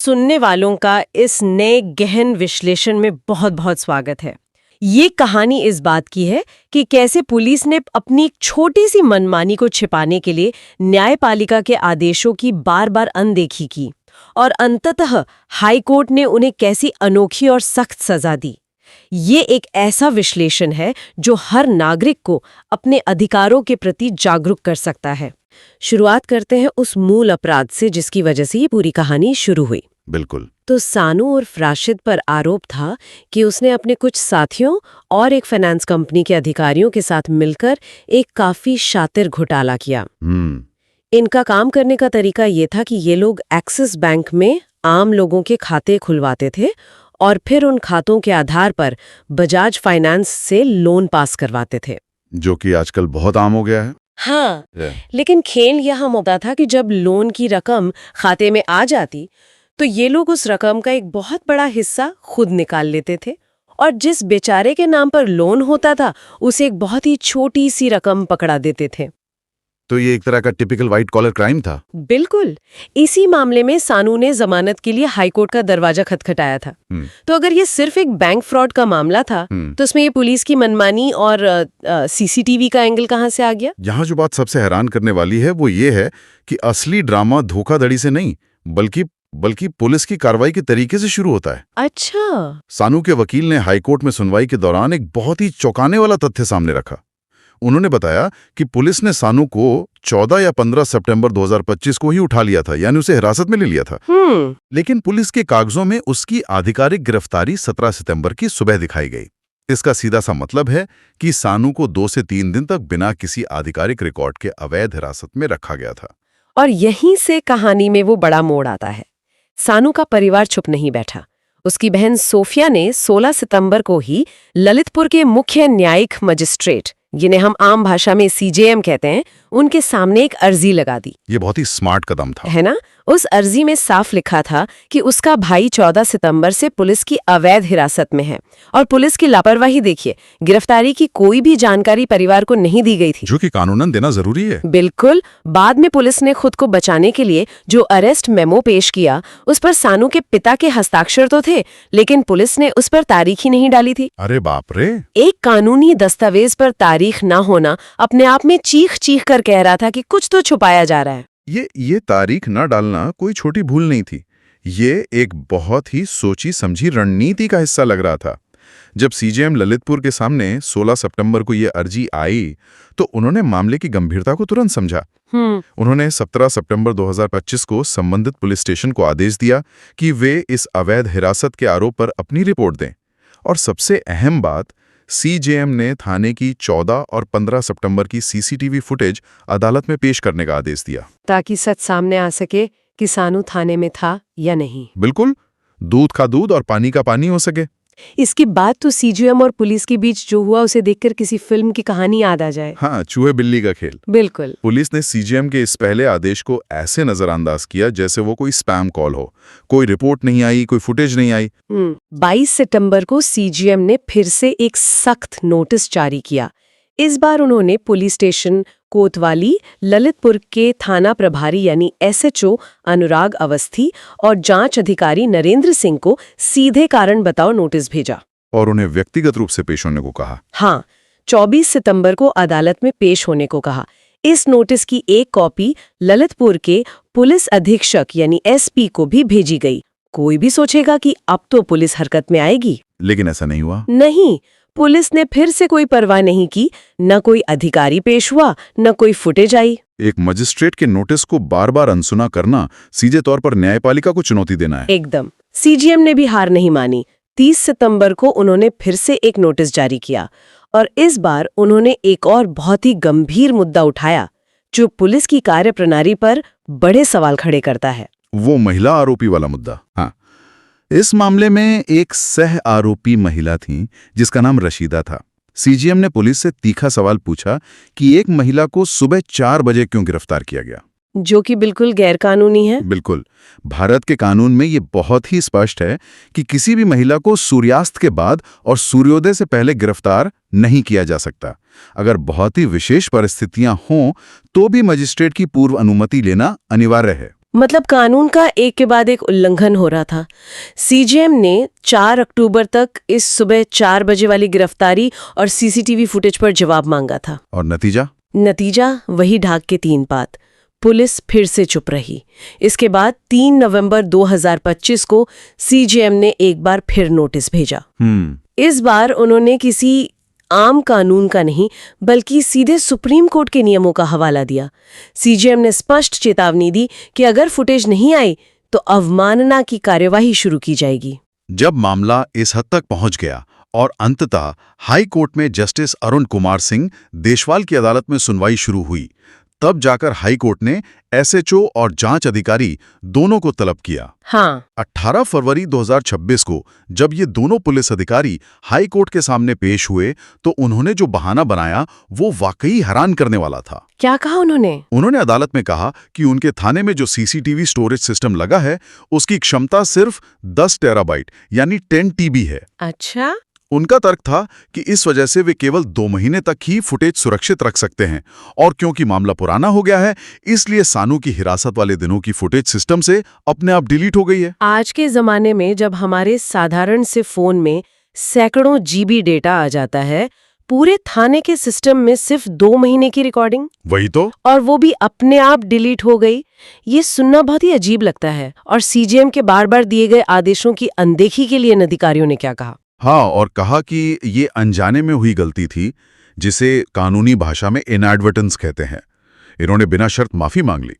सुनने वालों का इस नए गहन विश्लेषण में बहुत बहुत स्वागत है। ये कहानी इस बात की है कि कैसे पुलिस ने अपनी एक छोटी सी मनमानी को छिपाने के लिए न्यायपालिका के आदेशों की बार-बार अनदेखी की और अंततः हाई कोर्ट ने उन्हें कैसी अनोखी और सख्त सजा दी। ये एक ऐसा विश्लेषण है जो हर नागरिक को अपने अधिकारों के प्रति जागरूक कर सकता है। शुरुआत करते हैं उस मूल अपराध से जिसकी वजह से ये पूरी कहानी शुरू हुई। बिल्कुल। तो सानू और राशिद पर आरोप था कि उसने अपने कुछ साथियों और एक फाइनेंस कंपनी के अधिकारियों के साथ मिलकर एक काफी शातिर घोटाला किया। इनका काम करने का तरीका ये था कि ये लोग एक्सिस बैंक में आम लोगों के खाते खुलवाते थे और फिर उन खातों के आधार पर बजाज फाइनेंस से लोन पास करवाते थे, जो कि आजकल बहुत आम हो गया है। हाँ, लेकिन खेल यहाँ होता था कि जब लोन की रकम खाते में आ जाती तो ये लोग उस रकम का एक बहुत बड़ा हिस्सा खुद निकाल लेते थे और जिस बेचारे के नाम पर लोन होता था उसे एक बहुत ही छोटी सी रकम पकड़ा देते थे। तो ये एक तरह का टिपिकल व्हाइट कॉलर क्राइम था। बिल्कुल। इसी मामले में सानू ने जमानत के लिए हाईकोर्ट का दरवाजा खटखटाया था। तो अगर ये सिर्फ एक बैंक फ्रॉड का मामला था तो इसमें ये पुलिस की मनमानी और सीसीटीवी का एंगल कहाँ से आ गया? यहाँ जो बात सबसे हैरान करने वाली है वो ये है कि असली ड्रामा धोखाधड़ी से नहीं बल्कि पुलिस की कार्रवाई के तरीके से शुरू होता है। अच्छा। सानू के वकील ने हाईकोर्ट में सुनवाई के दौरान एक बहुत ही चौंकाने वाला तथ्य सामने रखा। उन्होंने बताया कि पुलिस ने सानू को 14 या 15 सितंबर 2025 को ही उठा लिया था, यानी उसे हिरासत में ले लिया था। लेकिन पुलिस के कागजों में उसकी आधिकारिक गिरफ्तारी 17 सितंबर की सुबह दिखाई गई। इसका सीधा सा मतलब है कि सानू को 2 से 3 दिन तक बिना किसी आधिकारिक रिकॉर्ड के अवैध हिरासत में रखा गया था। और यहीं से कहानी में वो बड़ा मोड़ आता है। सानू का परिवार चुप नहीं बैठा। उसकी बहन सोफिया ने 16 सितंबर को ही ललितपुर के मुख्य न्यायिक मजिस्ट्रेट, जिन्हें हम आम भाषा में सीजेएम कहते हैं, उनके सामने एक अर्जी लगा दी। ये बहुत ही स्मार्ट कदम था, है ना? उस अर्जी में साफ लिखा था कि उसका भाई 14 सितंबर से पुलिस की अवैध हिरासत में है और पुलिस की लापरवाही देखिए, गिरफ्तारी की कोई भी जानकारी परिवार को नहीं दी गई थी, जो कि कानूनन देना जरूरी है। बिल्कुल। बाद में पुलिस ने खुद को बचाने के लिए जो अरेस्ट मेमो पेश किया उस पर सानू के पिता के हस्ताक्षर तो थे, लेकिन पुलिस ने उस पर तारीख ही नहीं डाली थी। अरे बाप रे! एक कानूनी दस्तावेज पर तारीख ना होना अपने आप में चीख चीख कर कह रहा था कि कुछ तो छुपाया जा रहा है। ये तारीख न डालना कोई छोटी भूल नहीं थी। ये एक बहुत ही सोची समझी रणनीति का हिस्सा लग रहा था। जब सीजेएम ललितपुर के सामने 16 सितंबर को ये अर्जी आई तो उन्होंने मामले की गंभीरता को तुरंत समझा। उन्होंने 17 सितंबर 2025 को संबंधित पुलिस स्टेशन को आदेश दिया कि वे इस अवैध हिरासत के आरोप पर अपनी रिपोर्ट दें। और सबसे अहम बात, सीजेएम ने थाने की 14 और 15 सितंबर की सीसीटीवी फुटेज अदालत में पेश करने का आदेश दिया, ताकि सच सामने आ सके कि सानू थाने में था या नहीं। बिल्कुल, दूध का दूध और पानी का पानी हो सके। इसके बाद तो सीजेएम और पुलिस के बीच जो हुआ उसे देखकर किसी फिल्म की कहानी याद आ जाए। हाँ, चूहे बिल्ली का खेल। बिल्कुल। पुलिस ने सीजेएम के इस पहले आदेश को ऐसे नजरअंदाज किया जैसे वो कोई स्पैम कॉल हो। कोई रिपोर्ट नहीं आई, कोई फुटेज नहीं आई। 22 सितंबर को सीजेएम ने फिर से एक सख्त नोटिस जारी किया। इस बार उन्होंने पुलिस स्टेशन कोतवाली, ललितपुर के थाना प्रभारी यानी एसएचओ अनुराग अवस्थी और जांच अधिकारी नरेंद्र सिंह को सीधे कारण बताओ नोटिस भेजा और उन्हें व्यक्तिगत रूप से पेश होने को कहा। हाँ, 24 सितंबर को अदालत में पेश होने को कहा। इस नोटिस की एक कॉपी ललितपुर के पुलिस अधीक्षक यानी एसपी को भी भेजी गई। कोई भी सोचेगा कि अब तो पुलिस हरकत में आएगी, लेकिन ऐसा नहीं हुआ। नहीं, पुलिस ने फिर से कोई परवाह नहीं की। न कोई अधिकारी पेश हुआ, न कोई फुटेज आई। एक मजिस्ट्रेट के नोटिस को बार बार अनसुना करना सीधे तौर पर न्यायपालिका को चुनौती देना है। एकदम। सीजेएम ने भी हार नहीं मानी। 30 सितंबर को उन्होंने फिर से एक नोटिस जारी किया और इस बार उन्होंने एक और बहुत ही गंभीर मुद्दा उठाया जो पुलिस की कार्यप्रणाली पर बड़े सवाल खड़े करता है। वो महिला आरोपी वाला मुद्दा। हाँ, इस मामले में एक सह आरोपी महिला थी जिसका नाम रशीदा था। सीजेएम ने पुलिस से तीखा सवाल पूछा कि एक महिला को सुबह 4 बजे क्यों गिरफ्तार किया गया, जो कि बिल्कुल गैरकानूनी है। बिल्कुल। भारत के कानून में ये बहुत ही स्पष्ट है कि किसी भी महिला को सूर्यास्त के बाद और सूर्योदय से पहले गिरफ्तार नहीं किया जा सकता। अगर बहुत ही विशेष परिस्थितियां हों तो भी मजिस्ट्रेट की पूर्व अनुमति लेना अनिवार्य है। मतलब कानून का एक के बाद एक उल्लंघन हो रहा था। सीजेएम ने 4 अक्टूबर तक इस सुबह 4 बजे वाली गिरफ्तारी और सीसीटीवी फुटेज पर जवाब मांगा था। और नतीजा? नतीजा वही ढाक के 3 पात। पुलिस फिर से चुप रही। इसके बाद 3 नवंबर 2025 को सीजेएम ने एक बार फिर नोटिस भेजा। इस बार उन्होंने किसी आम कानून का नहीं बल्कि सीधे सुप्रीम कोर्ट के नियमों का हवाला दिया। सीजेएम ने स्पष्ट चेतावनी दी कि अगर फुटेज नहीं आई तो अवमानना की कार्यवाही शुरू की जाएगी। जब मामला इस हद तक पहुंच गया और अंततः हाई कोर्ट में जस्टिस अरुण कुमार सिंह देशवाल की अदालत में सुनवाई शुरू हुई, तब जाकर हाई कोर्ट ने एसएचओ और जांच अधिकारी दोनों को तलब किया। हाँ। 18 फरवरी 2026 को जब ये दोनों पुलिस अधिकारी हाई कोर्ट के सामने पेश हुए तो उन्होंने जो बहाना बनाया वो वाकई हैरान करने वाला था। क्या कहा उन्होंने? उन्होंने अदालत में कहा कि उनके थाने में जो सीसीटीवी स्टोरेज सिस्टम लगा है उसकी क्षमता सिर्फ 10 टेराबाइट यानी 10 टीबी है। अच्छा। उनका तर्क था कि इस वजह से वे केवल 2 महीने तक ही फुटेज सुरक्षित रख सकते हैं और क्योंकि मामला पुराना हो गया है इसलिए सानू की हिरासत वाले दिनों की फुटेज सिस्टम से अपने आप डिलीट हो गई है। आज के जमाने में जब हमारे साधारण से फोन में सैकड़ों जीबी डेटा आ जाता है, पूरे थाने के सिस्टम में सिर्फ 2 महीने की रिकॉर्डिंग, वही तो, और वो भी अपने आप डिलीट हो गई, ये सुनना बहुत ही अजीब लगता है। और सीजेएम के बार बार दिए गए आदेशों की अनदेखी के लिए इन अधिकारियों ने क्या कहा? हाँ, और कहा कि ये अनजाने में हुई गलती थी, जिसे कानूनी भाषा में इनएडवर्टेंस कहते हैं। इन्होंने बिना शर्त माफी मांग ली।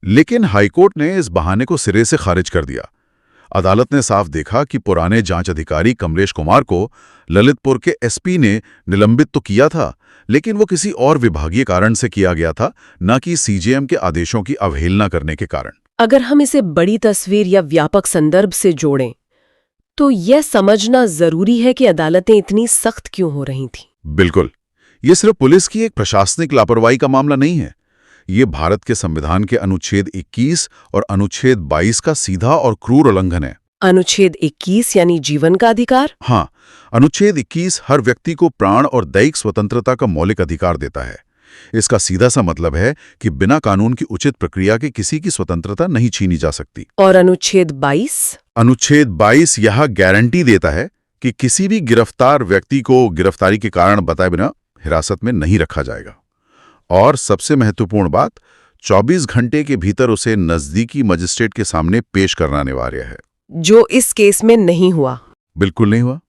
लेकिन हाईकोर्ट ने इस बहाने को सिरे से खारिज कर दिया। अदालत ने साफ देखा कि पुराने जांच अधिकारी कमलेश कुमार को ललितपुर के एसपी ने निलंबित तो किया था, लेकिन वो किसी और विभागीय कारण से किया गया था, न कि सीजेएम के आदेशों की अवहेलना करने के कारण। अगर हम इसे बड़ी तस्वीर या व्यापक संदर्भ से जोड़ें तो यह समझना जरूरी है कि अदालतें इतनी सख्त क्यों हो रही थीं। बिल्कुल, ये सिर्फ पुलिस की एक प्रशासनिक लापरवाही का मामला नहीं है। ये भारत के संविधान के अनुच्छेद 21 और अनुच्छेद 22 का सीधा और क्रूर उल्लंघन है। अनुच्छेद 21 यानी जीवन का अधिकार? हाँ, अनुच्छेद 21 हर व्यक्ति को प्राण और दैहिक स्वतंत्रता का मौलिक अधिकार देता है। इसका सीधा सा मतलब है कि बिना कानून की उचित प्रक्रिया के किसी की स्वतंत्रता नहीं छीनी जा सकती। और अनुच्छेद 22? अनुच्छेद 22 यह गारंटी देता है कि किसी भी गिरफ्तार व्यक्ति को गिरफ्तारी के कारण बताए बिना हिरासत में नहीं रखा जाएगा। और सबसे महत्वपूर्ण बात, 24 घंटे के भीतर उसे नजदीकी मजिस्ट्रेट के सामने पेश करना अनिवार्य है, जो इस केस में नहीं हुआ। बिल्कुल नहीं हुआ।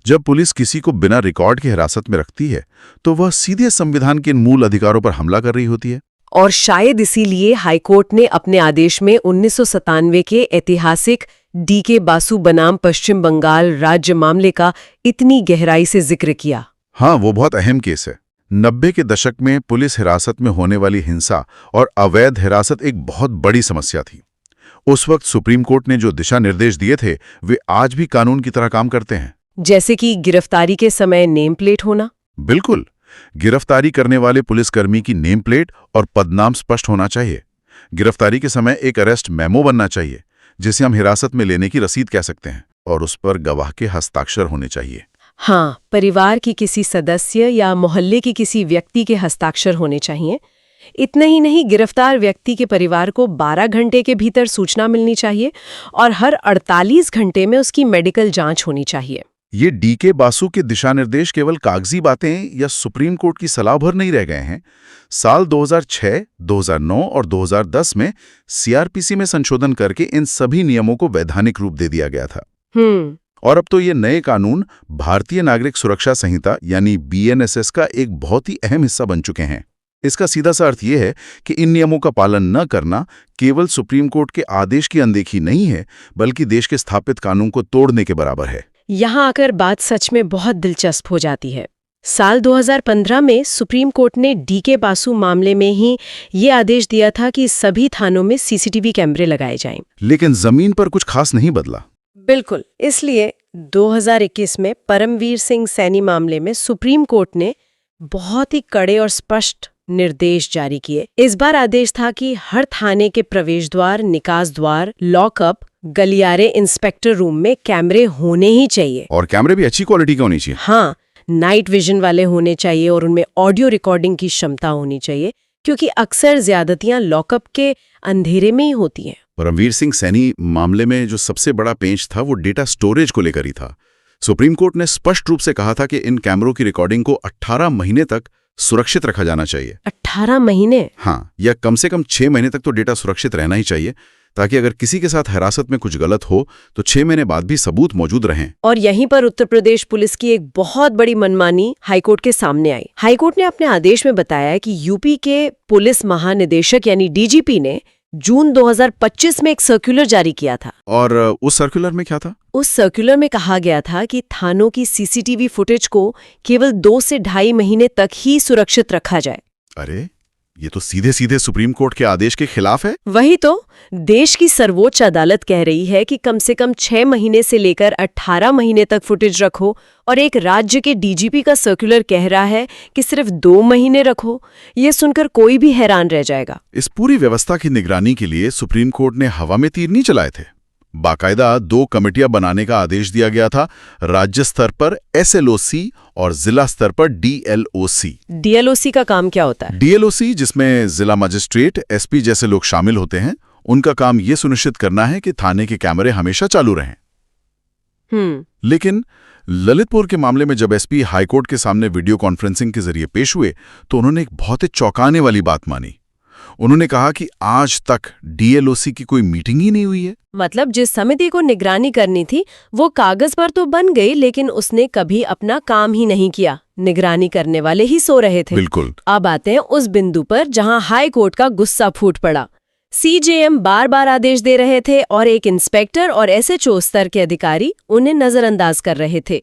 जब पुलिस किसी को बिना रिकॉर्ड की हिरासत में रखती है तो वह सीधे संविधान के मूल अधिकारों पर हमला कर रही होती है। और शायद इसीलिए हाईकोर्ट ने अपने आदेश में 1997 के ऐतिहासिक डीके बासु बनाम पश्चिम बंगाल राज्य मामले का इतनी गहराई से जिक्र किया। हाँ, वो बहुत अहम केस है। 90 के दशक में पुलिस हिरासत में होने वाली हिंसा और अवैध हिरासत एक बहुत बड़ी समस्या थी। उस वक्त सुप्रीम कोर्ट ने जो दिशा निर्देश दिए थे वे आज भी कानून की तरह काम करते हैं। जैसे कि गिरफ्तारी के समय नेम प्लेट होना? बिल्कुल, गिरफ्तारी करने वाले पुलिसकर्मी की नेम प्लेट और पदनाम स्पष्ट होना चाहिए। गिरफ्तारी के समय एक अरेस्ट मेमो बनना चाहिए, जिसे हम हिरासत में लेने की रसीद कह सकते हैं, और उस पर गवाह के हस्ताक्षर होने चाहिए। हाँ, परिवार की किसी सदस्य या मोहल्ले की किसी व्यक्ति के हस्ताक्षर होने चाहिए। इतना ही नहीं, गिरफ्तार व्यक्ति के परिवार को 12 घंटे के भीतर सूचना मिलनी चाहिए और हर 48 घंटे में उसकी मेडिकल जांच होनी चाहिए। ये डीके बासु के दिशा निर्देश केवल कागजी बातें या सुप्रीम कोर्ट की सलाह भर नहीं रह गए हैं। साल 2006, 2009 और 2010 में सीआरपीसी में संशोधन करके इन सभी नियमों को वैधानिक रूप दे दिया गया था। और अब तो ये नए कानून भारतीय नागरिक सुरक्षा संहिता यानी बीएनएसएस का एक बहुत ही अहम हिस्सा बन चुके हैं। इसका सीधा सा अर्थ यह है कि इन नियमों का पालन न करना केवल सुप्रीम कोर्ट के आदेश की अनदेखी नहीं है, बल्कि देश के स्थापित कानून को तोड़ने के बराबर है। यहाँ आकर बात सच में बहुत दिलचस्प हो जाती है। साल 2015 में सुप्रीम कोर्ट ने डीके बासु मामले में ही ये आदेश दिया था कि सभी थानों में सीसीटीवी कैमरे लगाए जाएं। लेकिन जमीन पर कुछ खास नहीं बदला। बिल्कुल, इसलिए 2021 में परमवीर सिंह सैनी मामले में सुप्रीम कोर्ट ने बहुत ही कड़े और स्पष्ट निर्देश जारी किए। इस बार आदेश था कि हर थाने के प्रवेश द्वार, निकास द्वार, लॉकअप, गलियारे, इंस्पेक्टर रूम में कैमरे होने ही चाहिए। और कैमरे भी अच्छी क्वालिटी के होने चाहिए। हाँ, नाइट विजन वाले होने चाहिए और उनमें ऑडियो रिकॉर्डिंग की क्षमता होनी चाहिए। क्योंकि अक्सर ज्यादतियां लॉकअप के अंधेरे में ही होती हैं। परमवीर सिंह सैनी मामले में जो सबसे बड़ा पेंच था वो डेटा स्टोरेज को लेकर ही था। सुप्रीम कोर्ट ने स्पष्ट रूप से कहा था कि इन कैमरों की रिकॉर्डिंग को 18 महीने तक सुरक्षित रखा जाना चाहिए। 18 महीने? हाँ, या कम से कम 6 महीने तक तो डेटा सुरक्षित रहना ही चाहिए, ताकि अगर किसी के साथ हिरासत में कुछ गलत हो तो 6 महीने बाद भी सबूत मौजूद रहें। और यहीं पर उत्तर प्रदेश पुलिस की एक बहुत बड़ी मनमानी हाईकोर्ट के सामने आई। हाईकोर्ट ने अपने आदेश में बताया कि यूपी के पुलिस महानिदेशक यानी डीजीपी ने जून 2025 में एक सर्कुलर जारी किया था। और उस सर्कुलर में क्या था? उस सर्कुलर में कहा गया था कि थानों की सीसीटीवी फुटेज को केवल 2 से ढाई महीने तक ही सुरक्षित रखा जाए। अरे, ये तो सीधे सीधे सुप्रीम कोर्ट के आदेश के खिलाफ है। वही तो, देश की सर्वोच्च अदालत कह रही है कि कम से कम 6 महीने से लेकर 18 महीने तक फुटेज रखो, और एक राज्य के डीजीपी का सर्कुलर कह रहा है कि सिर्फ 2 महीने रखो। ये सुनकर कोई भी हैरान रह जाएगा। इस पूरी व्यवस्था की निगरानी के लिए सुप्रीम कोर्ट ने हवा में तीर नहीं चलाए थे। बाकायदा 2 कमेटियां बनाने का आदेश दिया गया था, राज्य स्तर पर SLOC और जिला स्तर पर DLOC। DLOC का काम क्या होता है? DLOC, जिसमें जिला मजिस्ट्रेट, SP जैसे लोग शामिल होते हैं, उनका काम ये सुनिश्चित करना है कि थाने के कैमरे हमेशा चालू रहें। लेकिन ललितपुर के मामले में जब SP हाईकोर्ट के सामने वीडियो कॉन्फ्रेंसिंग के जरिए पेश हुए तो उन्होंने एक बहुत ही चौंकाने वाली बात मानी। उन्होंने कहा कि आज तक DLOC की कोई मीटिंग ही नहीं हुई है। मतलब जिस समिति को निगरानी करनी थी वो कागज पर तो बन गई, लेकिन उसने कभी अपना काम ही नहीं किया। निगरानी करने वाले ही सो रहे थे। बिल्कुल। अब आते हैं उस बिंदु पर जहां हाई कोर्ट का गुस्सा फूट पड़ा। CJM बार बार आदेश दे रहे थे और एक इंस्पेक्टर और SHO स्तर के अधिकारी उन्हें नजरअंदाज कर रहे थे।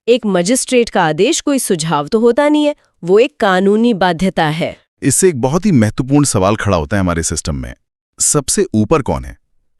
एक मजिस्ट्रेट का आदेश कोई सुझाव तो होता नहीं है, वो एक कानूनी बाध्यता है। इससे एक बहुत ही महत्वपूर्ण सवाल खड़ा होता है हमारे सिस्टम में। सबसे ऊपर कौन है?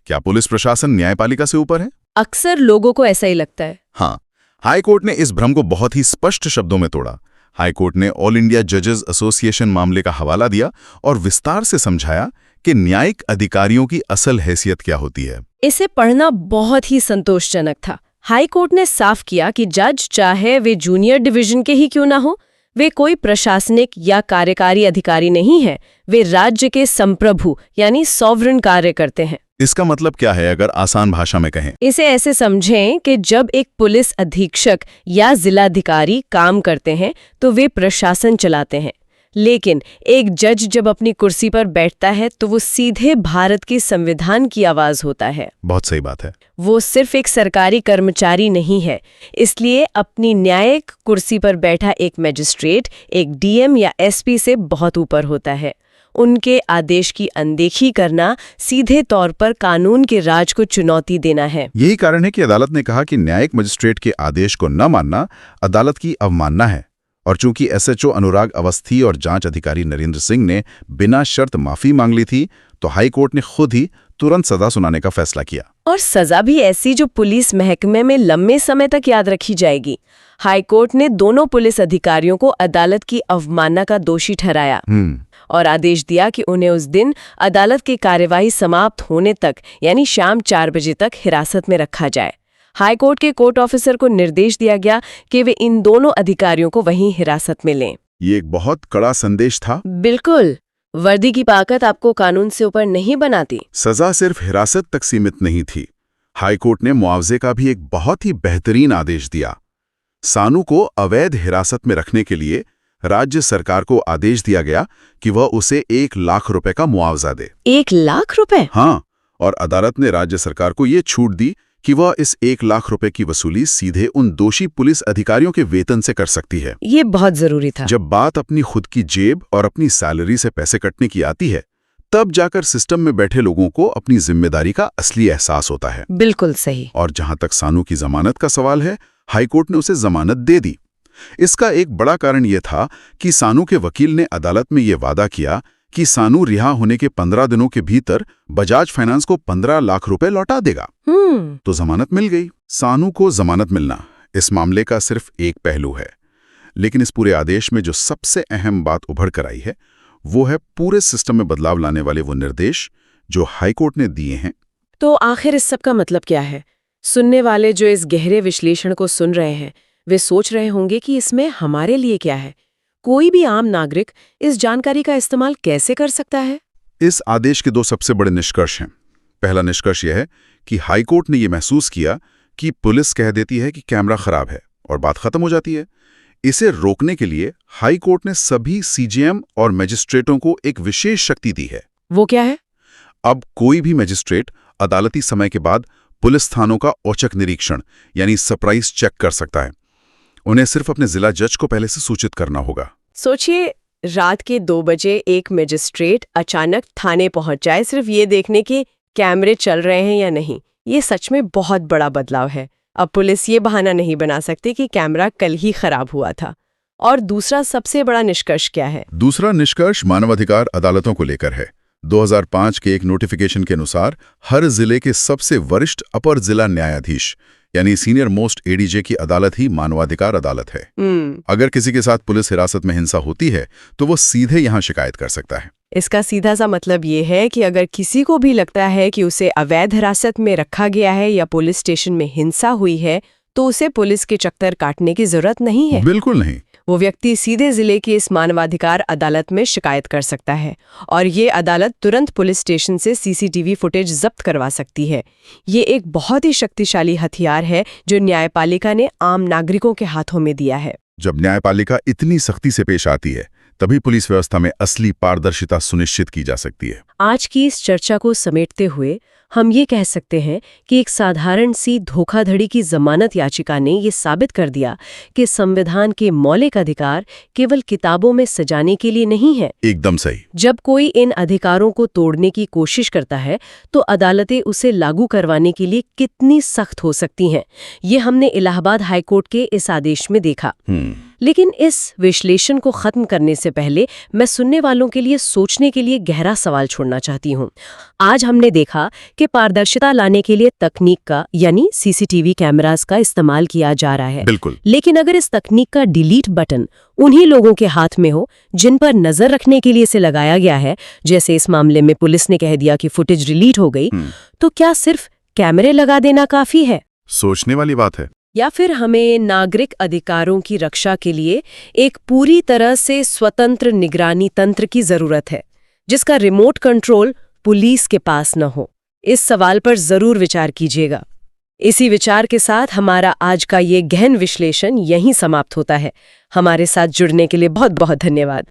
क्या पुलिस प्रशासन न्यायपालिका से ऊपर है? अक्सर लोगों को ऐसा ही लगता है। हाँ, हाईकोर्ट ने इस भ्रम को बहुत ही स्पष्ट शब्दों में तोड़ा। हाईकोर्ट ने ऑल इंडिया जजेस एसोसिएशन मामले का हवाला दिया और विस्तार से समझाया कि न्यायिक अधिकारियों की असल हैसियत क्या होती है। इसे पढ़ना बहुत ही संतोषजनक था। हाईकोर्ट ने साफ किया कि जज चाहे वे जूनियर डिवीजन के ही क्यों ना हो, वे कोई प्रशासनिक या कार्यकारी अधिकारी नहीं है, वे राज्य के संप्रभु यानी सॉवरेन कार्य करते हैं। इसका मतलब क्या है अगर आसान भाषा में कहें? इसे ऐसे समझें कि जब एक पुलिस अधीक्षक या जिलाधिकारी काम करते हैं तो वे प्रशासन चलाते हैं, लेकिन एक जज जब अपनी कुर्सी पर बैठता है तो वो सीधे भारत के संविधान की आवाज होता है। बहुत सही बात है। वो सिर्फ एक सरकारी कर्मचारी नहीं है। इसलिए अपनी न्यायिक कुर्सी पर बैठा एक मजिस्ट्रेट एक DM या SP से बहुत ऊपर होता है। उनके आदेश की अनदेखी करना सीधे तौर पर कानून के राज को चुनौती देना है। यही कारण है कि अदालत ने कहा कि न्यायिक मजिस्ट्रेट के आदेश को न मानना अदालत की अवमानना है। और चूंकि SHO अनुराग अवस्थी और जांच अधिकारी नरेंद्र सिंह ने बिना शर्त माफी मांग ली थी, तो हाई कोर्ट ने खुद ही तुरंत सजा सुनाने का फैसला किया। और सजा भी ऐसी जो पुलिस महकमे में लंबे समय तक याद रखी जाएगी। हाई कोर्ट ने दोनों पुलिस अधिकारियों को अदालत की अवमानना का दोषी ठहराया और आदेश दिया कि उन्हें उस दिन अदालत की कार्यवाही समाप्त होने तक यानी शाम 4 बजे तक हिरासत में रखा जाए। हाई कोर्ट के कोर्ट ऑफिसर को निर्देश दिया गया कि वे इन दोनों अधिकारियों को वहीं हिरासत में लें। ये एक बहुत कड़ा संदेश था। बिल्कुल, वर्दी की ताकत आपको कानून से ऊपर नहीं बनाती। सजा सिर्फ हिरासत तक सीमित नहीं थी। हाई कोर्ट ने मुआवजे का भी एक बहुत ही बेहतरीन आदेश दिया। सानू को अवैध हिरासत में रखने के लिए राज्य सरकार को आदेश दिया गया कि वह उसे 1 लाख रुपए का मुआवजा दे। 1 लाख रुपए? हाँ, और अदालत ने राज्य सरकार को ये छूट दी कि वह इस 1 लाख रुपए की वसूली सीधे उन दोषी पुलिस अधिकारियों के वेतन से कर सकती है। ये बहुत जरूरी था। जब बात अपनी खुद की जेब और अपनी सैलरी से पैसे कटने की आती है, तब जाकर सिस्टम में बैठे लोगों को अपनी जिम्मेदारी का असली एहसास होता है। बिल्कुल सही। और जहां तक सानू की जमानत का सवाल है, हाईकोर्ट ने उसे जमानत दे दी। इसका एक बड़ा कारण यह था कि सानू के वकील ने अदालत में यह वादा किया कि सानू रिहा होने के 15 दिनों के भीतर बजाज फाइनेंस को 15 लाख रुपए लौटा देगा। तो जमानत मिल गई। सानू को जमानत मिलना इस मामले का सिर्फ एक पहलू है, लेकिन इस पूरे आदेश में जो सबसे अहम बात उभर कर आई है वो है पूरे सिस्टम में बदलाव लाने वाले वो निर्देश जो हाईकोर्ट ने दिए हैं। तो आखिर इस सब का मतलब क्या है? सुनने वाले जो इस गहरे विश्लेषण को सुन रहे हैं वे सोच रहे होंगे कि इसमें हमारे लिए क्या है। कोई भी आम नागरिक इस जानकारी का इस्तेमाल कैसे कर सकता है? इस आदेश के 2 सबसे बड़े निष्कर्ष हैं। पहला निष्कर्ष यह है कि हाईकोर्ट ने यह महसूस किया कि पुलिस कह देती है कि कैमरा खराब है और बात खत्म हो जाती है। इसे रोकने के लिए हाईकोर्ट ने सभी सीजेएम और मजिस्ट्रेटों को एक विशेष शक्ति दी है। वो क्या है? अब कोई भी मजिस्ट्रेट अदालती समय के बाद पुलिस थानों का औचक निरीक्षण यानी सरप्राइज चेक कर सकता है। उन्हें सिर्फ अपने जिला जज को पहले से सूचित करना होगा। सोचिए, रात के 2 बजे एक मजिस्ट्रेट अचानक थाने पहुंच जाए सिर्फ ये देखने के कैमरे चल रहे हैं या नहीं। ये सच में बहुत बड़ा बदलाव है। अब पुलिस ये बहाना नहीं बना सकती कि कैमरा कल ही खराब हुआ था। और दूसरा सबसे बड़ा निष्कर्ष क्या है? दूसरा निष्कर्ष मानवाधिकार अदालतों को लेकर है। 2005 के एक नोटिफिकेशन के अनुसार हर जिले के सबसे वरिष्ठ अपर जिला न्यायाधीश यानी सीनियर मोस्ट एडीजे की अदालत ही मानवाधिकार अदालत है। अगर किसी के साथ पुलिस हिरासत में हिंसा होती है तो वो सीधे यहाँ शिकायत कर सकता है। इसका सीधा सा मतलब ये है कि अगर किसी को भी लगता है कि उसे अवैध हिरासत में रखा गया है या पुलिस स्टेशन में हिंसा हुई है तो उसे पुलिस के चक्कर काटने की जरूरत नहीं है। बिल्कुल नहीं। वो व्यक्ति सीधे जिले की इस मानवाधिकार अदालत में शिकायत कर सकता है और ये अदालत तुरंत पुलिस स्टेशन से सीसीटीवी फुटेज जब्त करवा सकती है। ये एक बहुत ही शक्तिशाली हथियार है जो न्यायपालिका ने आम नागरिकों के हाथों में दिया है। जब न्यायपालिका इतनी सख्ती से पेश आती है तभी पुलिस व्यवस्था में असली पारदर्शिता सुनिश्चित की जा सकती है। आज की इस चर्चा को समेटते हुए हम ये कह सकते हैं कि एक साधारण सी धोखाधड़ी की जमानत याचिका ने ये साबित कर दिया कि संविधान के मौलिक अधिकार केवल किताबों में सजाने के लिए नहीं है। एकदम सही। जब कोई इन अधिकारों को तोड़ने की कोशिश करता है तो अदालतें उसे लागू करवाने के लिए कितनी सख्त हो सकती हैं, ये हमने इलाहाबाद हाईकोर्ट के इस आदेश में देखा। लेकिन इस विश्लेषण को खत्म करने से पहले मैं सुनने वालों के लिए सोचने के लिए गहरा सवाल छोड़ना चाहती हूँ। आज हमने देखा कि पारदर्शिता लाने के लिए तकनीक का यानी सीसीटीवी कैमरास का इस्तेमाल किया जा रहा है। बिल्कुल। लेकिन अगर इस तकनीक का डिलीट बटन उन्हीं लोगों के हाथ में हो जिन पर नजर रखने के लिए इसे लगाया गया है, जैसे इस मामले में पुलिस ने कह दिया कि फुटेज डिलीट हो गई, तो क्या सिर्फ कैमरे लगा देना काफी है? सोचने वाली बात है। या फिर हमें नागरिक अधिकारों की रक्षा के लिए एक पूरी तरह से स्वतंत्र निगरानी तंत्र की जरूरत है जिसका रिमोट कंट्रोल पुलिस के पास न हो? इस सवाल पर जरूर विचार कीजिएगा। इसी विचार के साथ हमारा आज का ये गहन विश्लेषण यहीं समाप्त होता है। हमारे साथ जुड़ने के लिए बहुत बहुत धन्यवाद।